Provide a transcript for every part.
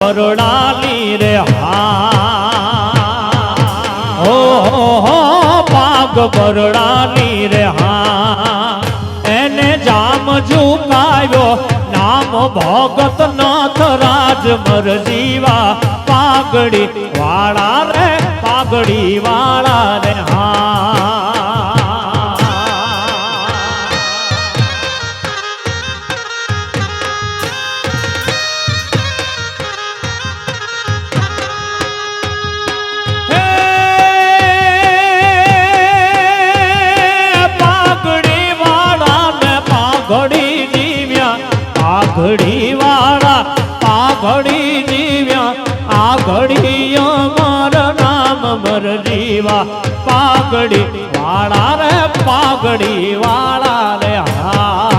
બરડાની રે હા હો પાગ બરડાની રે હા એને જામ ઝુકાવ્યો નામ ભગત નાથ રાજ મર જીવા પાઘડી વાળા રે પાઘડી વાળા રે હા પાઘડી વાળા પાઘડી જીવ્યા આ ઘડી અમાર નામ મર જીવા પાઘડી વાળા રે પાઘડી વાળા રે હા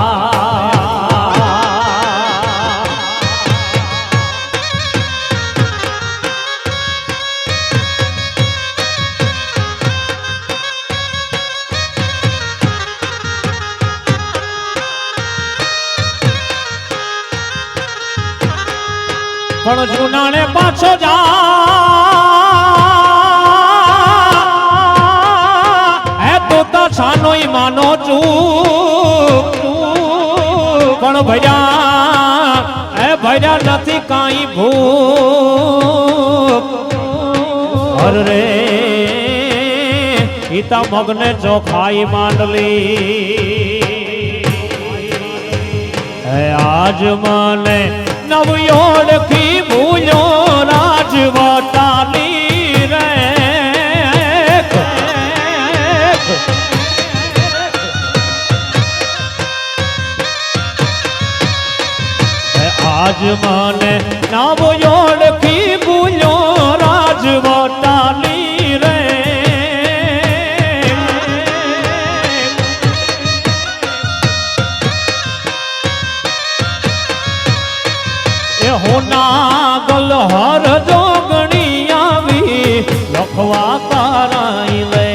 પણ જૂનાને પાછો જા હે તો છાનો માનો ચૂપ પણ ભર્યા નથી કાંઈ ભૂપ અરે પિતા મગને ચોખાઈ માંડલી હે આજ મને નવયોડથી ભૂલ્યો રાજવટાની રે આજ મને નવયોડથી ભૂલ્યો રાજવટાની રે નાગલ હર જોગણી આવી લખવા તારાઈ લે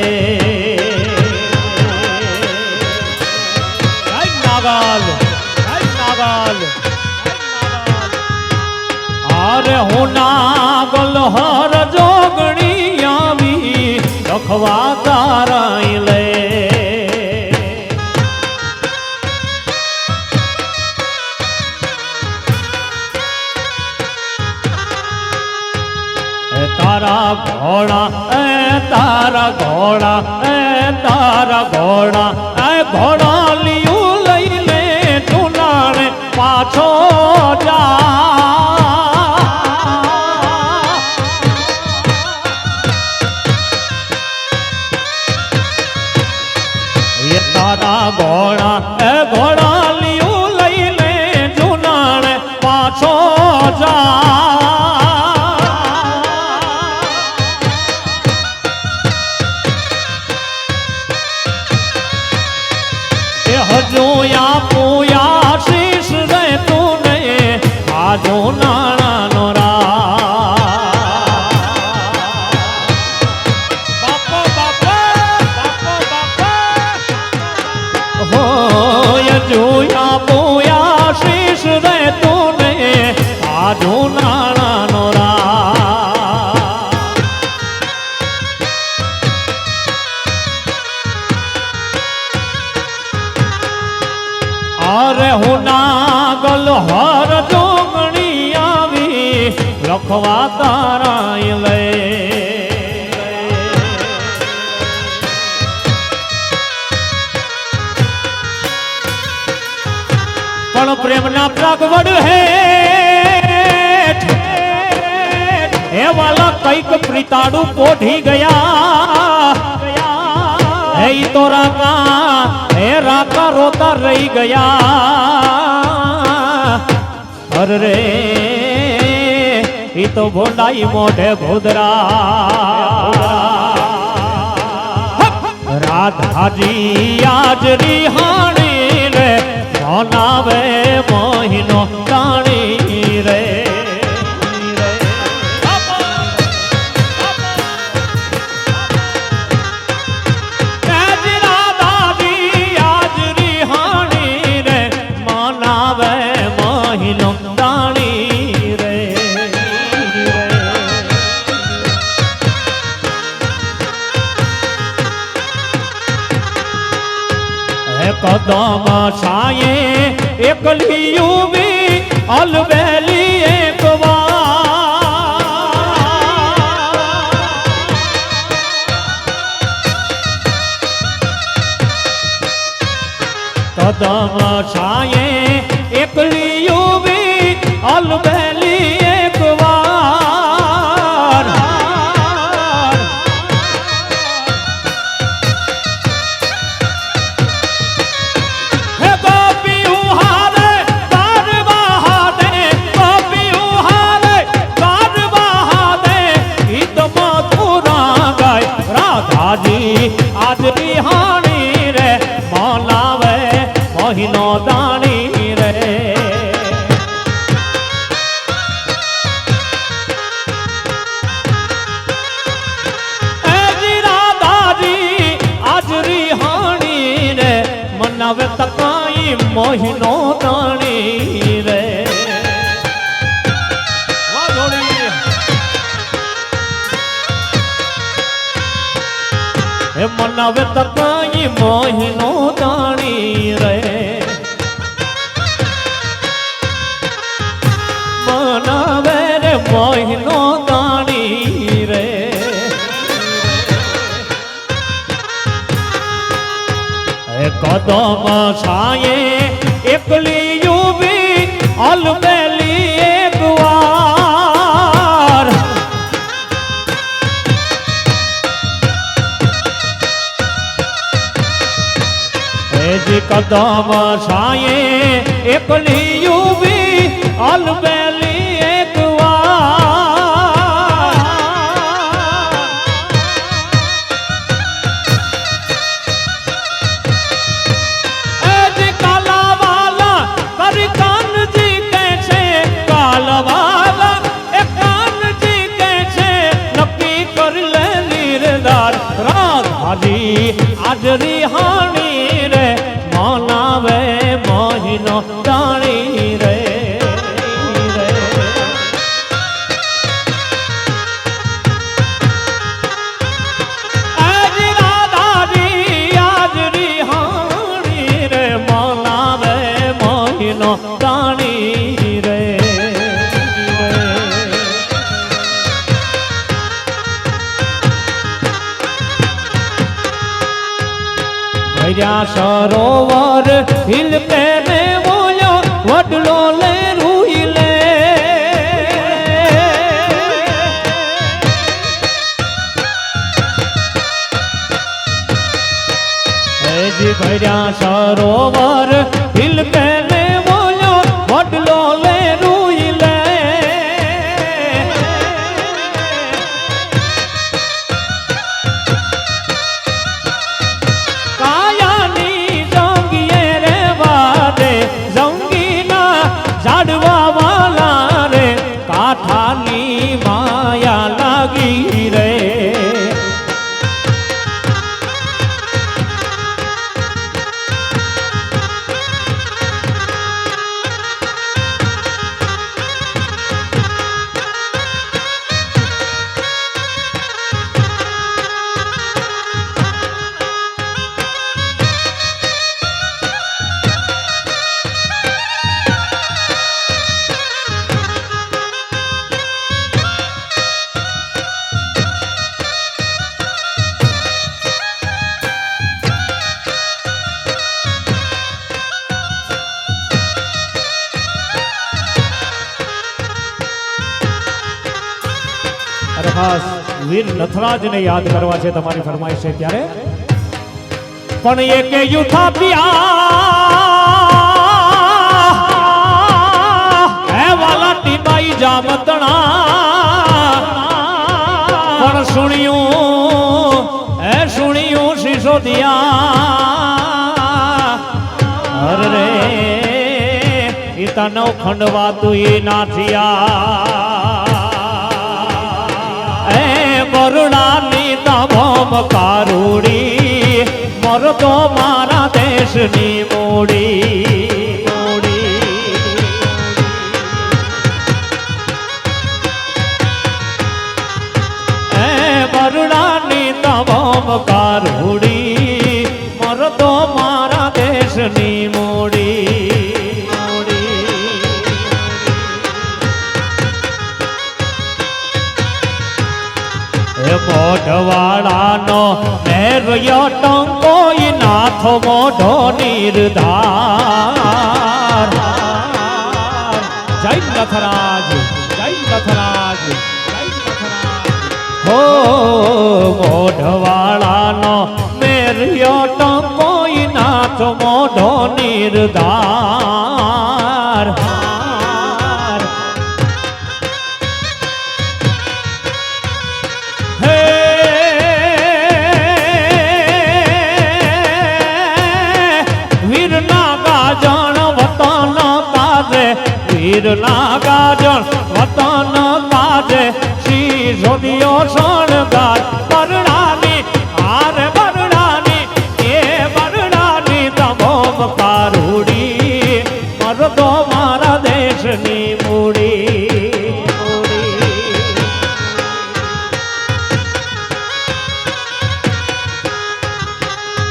નાગલ અરે હું નાગલ હર જોગણી આવી લખવા તારાઈ લે તારા ઘોડા ઘોડા લીયું લઈ લે ચુનાણે પાછો જા એ તારા ઘોડા લીયું લઈ લે ચુનાણે પાછો જા જોયા પોયા શીશ રે તુને આજો નાણાનો હોય જોયા પોયા શીશ રે તુને આજો નાણાનો અરે હું નાગલ હર જોગણી આવી લખવા તારાય લે પણ પ્રેમના પ્રગવડ હે હે વાલા કઈક પ્રીતાડું પોઢી ગયા હે તો રાકા રોતા રહી ગયા અરે ઈ તો ભોંડાઈ મોઢે ભોદરા રાધાજી આજ રિહાણી રે મનાવે મહિનો તાણી રે કદમ છાયે એકલી ઉભી અલબેલી એક કદમ છાયે એકલી ઉભી અલબેલી એક વાર હે ગોપીયું હારે ગારવા દે ગોપીયું હારે ગારવા દે ગીત મથુરા ગાય રાધાજી આજ રિહાણી રે મોલાવે મહિનો દાણી રે રાધાજી આજ રિહાણી રે મનાવે તકાઈ મહિનો દાણી રે હે મનાવે તકાઈ મહિનો દાણી રે મનાવે રે મહિનો દાણી રે હે કદમ છાયે એકલી ઉભી અલબેલી એક વાર જી કદમ છાયે એકલી ઉભી અલબેલી એક વાર જી કાલાવાલા કરી કાનજી કે છે કાલાવાલા એ કાનજી કે છે નક્કી કરી લે લીરદાર રાધાજી આજ રિહાણી રે મનાવે મહિનો દાણી રે આજ રાધાજી આજ રિહાણી રે મનાવે મહિનો દાણી રે ભર્યા સરોવર હિલ પેને બોલ્યો વડલો લે રૂઈ લે જી ભર્યા સરોવર હિલ પેને બોલ્યો વડલો લે રૂઈ લે ઝાડવા વાલા રે કાઠાની માયા લાગી રે ખાસ વીર નથરાજને યાદ કરવા છે તમારી ફરમાઈશ છે ત્યારે પણ એક યુથા પિયા હે વાલા ટીબાઈ જામતણા પણ સુણ્યું સિસોદિયા અરે રે ઈતા નવ ખંડવા તું એ નાથિયા કરુણાની તમમ કારુડી મરતો મારા દેશની મૂડી એ કરુણાની તમમ કારુડી મરતો મારા દેશ મોઢવાળાનો મેરયો ટંકોઈ નાથો મોઢો નિર્ધાર જય લખરાજ જય લખરાજ જય લખરાજ હો મોઢવાળાનો મેરયો ટંકોઈ નાથો મોઢો નિર્ધાર વીર ના ગાજણ વતન કાજે શ્રી જોડિયો શણગાર બરડાની હારે બરડાની એ બરડાની તમોમ કારુડી મરદો મારા દેશની મૂડી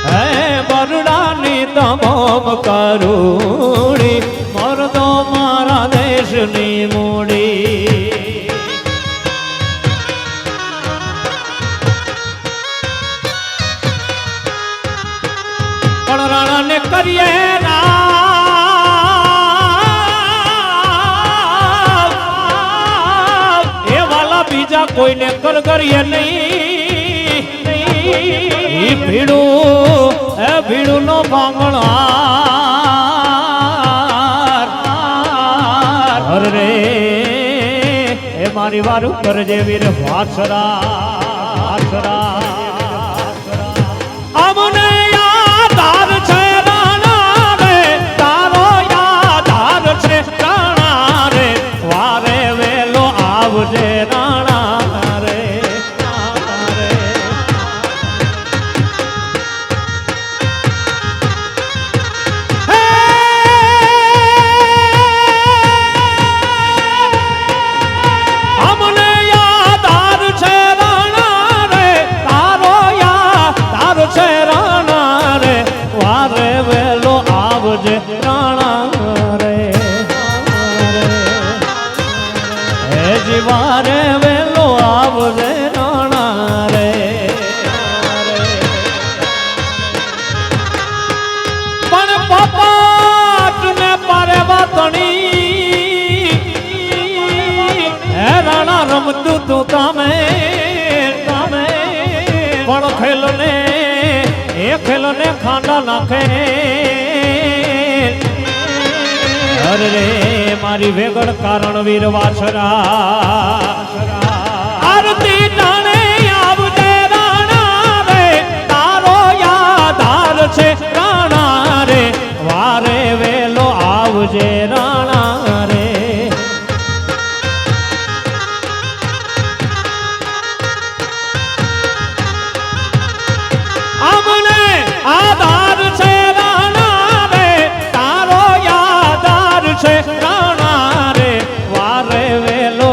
હે બરડાની તમોમ કારુડી મરદો મારા દેશની મૂડી પણ રણને કરીએ એ વાલા બીજા કોઈને કર કરીએ નહીં ભીડું નો ભાંગણા રે એ મારી વારું કરજે વીર વાછરા અમને યાદાર છે રાણા રે તારો યાદાર છે રાણા રે વારે વેલો આવજે રાણા રે વારે વેલો આવજે રાણા રે પણ પપાટ ને પારે વાતણી હે રાણા રમતું તું તમે પણ ખેલ ને ખાંડા નાખે અરે રે મારી વેગળ કારણ વીર વાછરા આરતી ટાણે આવજે રાણા રે તારો યાદાર છે રાણા રે વારે વેલો આવજે રાણા રે અમને આધાર છે રાણા રે વારે વેલો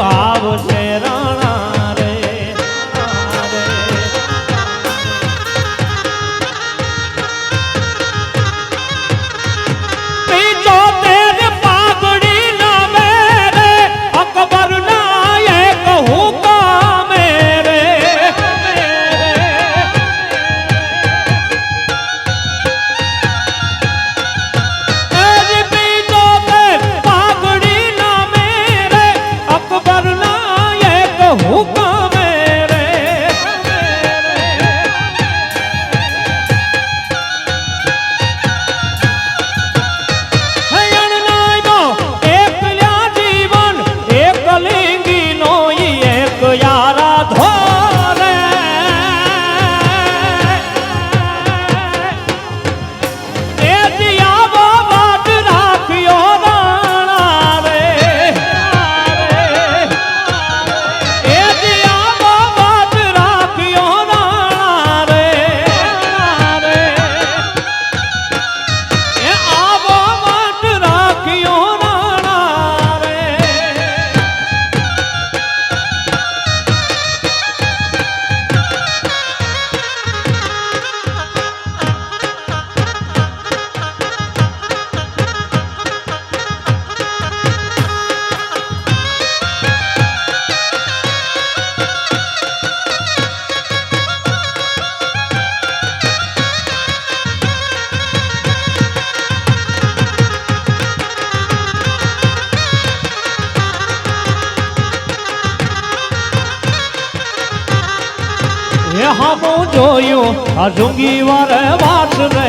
એ હામું જોયું આ જુંગી વારે વાસ રે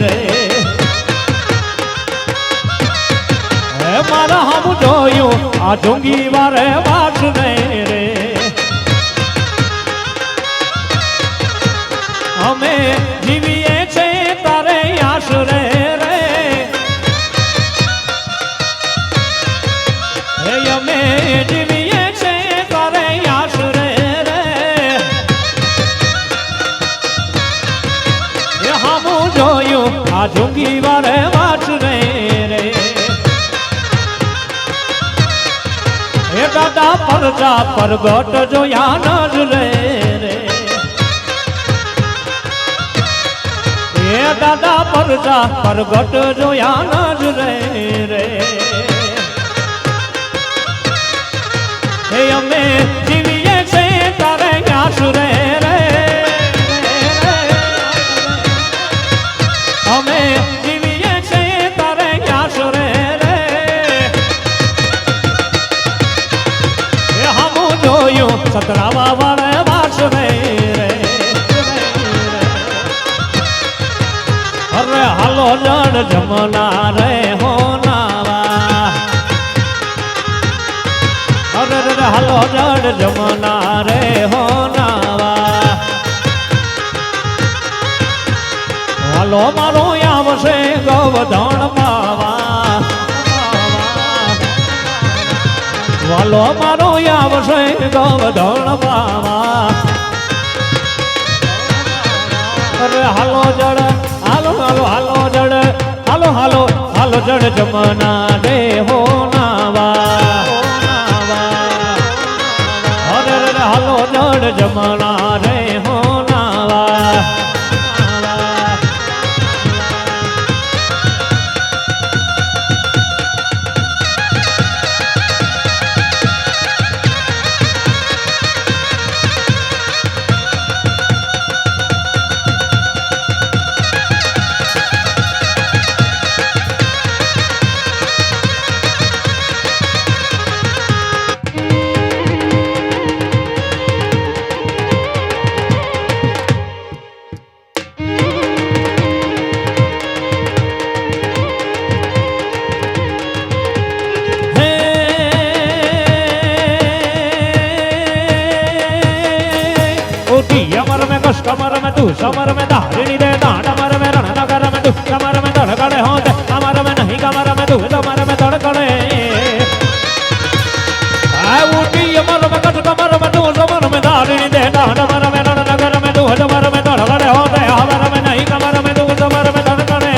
રે એ મારા હામું જોયું આ જુંગી વારે વાસ રે રે અમે જીવીએ છે તારે આશ રે રે અમે જીવીએ છે તારે આશ રે રે એ હામું જોયું આ જુંગી વારે વાસ રે રે એ દાદા પરજા પરગટ જોયા ન રે રે એ દાદા પરજા પરગટ જોયા ન રે રે એ અમે જીવીએ છે તારે આશ રે રે અમે જીવીએ છે તારે આશ રે રે એ હામું જોયું સતરાવા વાળે વાસ રે રે અરે હાલો જડ જમના રે હો નાવા અરે રે હાલો જડ જમના રે હો નાવા હાલો મારો આવશે ગોવર્ધન પાવા વાલો મારો આવશે ગોવર્ધન પાવા અરે હાલો જડ હાલો હાલો હાલો જડ હાલો હાલો હાલો જડ જમના રે હો નાવા અરે રે હાલો જડ જમના રે હો નાવા अमर में कश कमर में तू समर में धारिणी दे दांड अमर में रण नगर में तू कमर में धड़कड़े होते अमर में नहीं कमर में तू कमर में धड़कड़े ऊटी अमर में कश कमर में तू समर में धारिणी दे दांड अमर में रण नगर में तू कमर में धड़कड़े होते अमर में नहीं कमर में तू समर में धड़कड़े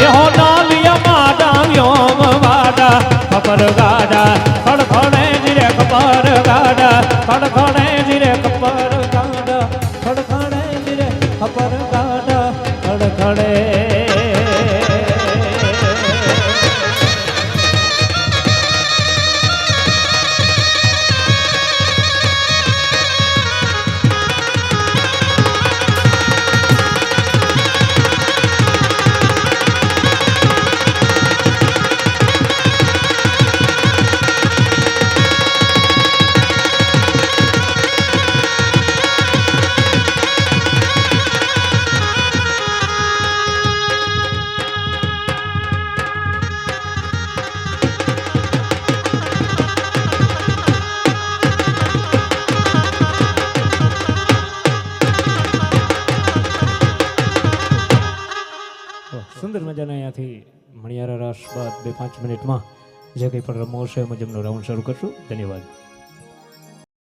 ये हो नालिया माडा व्योम वाडा खबर गाडा खड़खड़े जिरे खबर गाडा खड़खड़े जिरे खबर गाडा खड़खड़े जिरे खबर गाडा खड़खड़े સુંદર મજાના અહીંયાથી મણિયારા રાસ બાદ 2-5 મિનિટમાં જે કંઈ પણ રમવો છે મુજબનો રાઉન્ડ શરૂ કરશું. ધન્યવાદ.